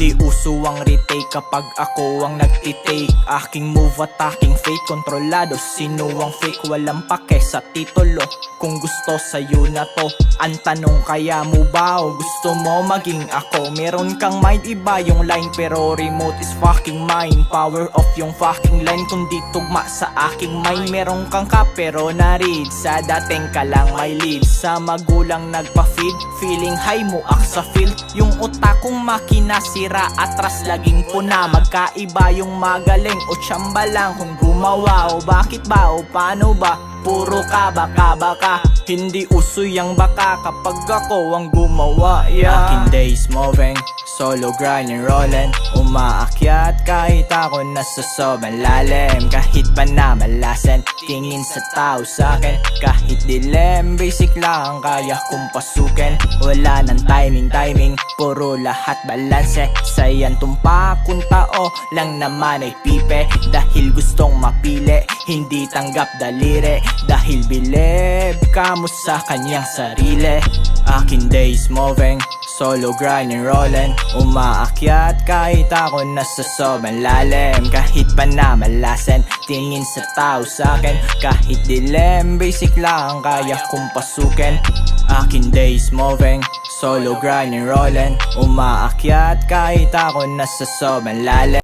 Hindi uso ang retake kapag ako ang nagtitake. Aking move at aking fake, kontrolado. Sino ang fake? Walang pake sa titulo. Kung gusto sa'yo na to, ang tanong kaya mo ba o gusto mo maging ako? Meron kang mind, iba yung line, pero remote is fucking mine. Power off yung fucking line, kundi tugma sa aking mind. Meron kang ka pero na-read, sa dating ka lang may lead. Sa magulang nagpa-feed, feeling high mo ak sa field. Yung utak kong makina sira, atras laging puna. Magkaiba yung magaling o tsamba lang kung gumawa. O bakit ba o paano ba? Puro ka baka, hindi uso yung baka kapag ako ang gumawa, yeah. Aking days moving, solo grinding, rolling. Umaakyat kahit ako nasa sobrang lalim. Kahit pa na malasan, tingin sa tao sa'kin. Kahit dilim, basic lang kaya kong pasukin. Wala nang timing, puro lahat balanse. Sayan tumpa kung tao lang naman ay pipe. Dahil gustong mapili, hindi tanggap daliri. Dahil believe ka mo sa kanyang sarili. Aking days moving, solo grinding, rolling. Umaakyat kahit ako nasa sobrang lalim. Kahit pa na malasan, tingin sa tao sa'kin. Kahit dilim, basic lang kaya kong pasukin. Aking days moving, solo grinding, rolling. Umaakyat kahit ako nasa sobrang lalim.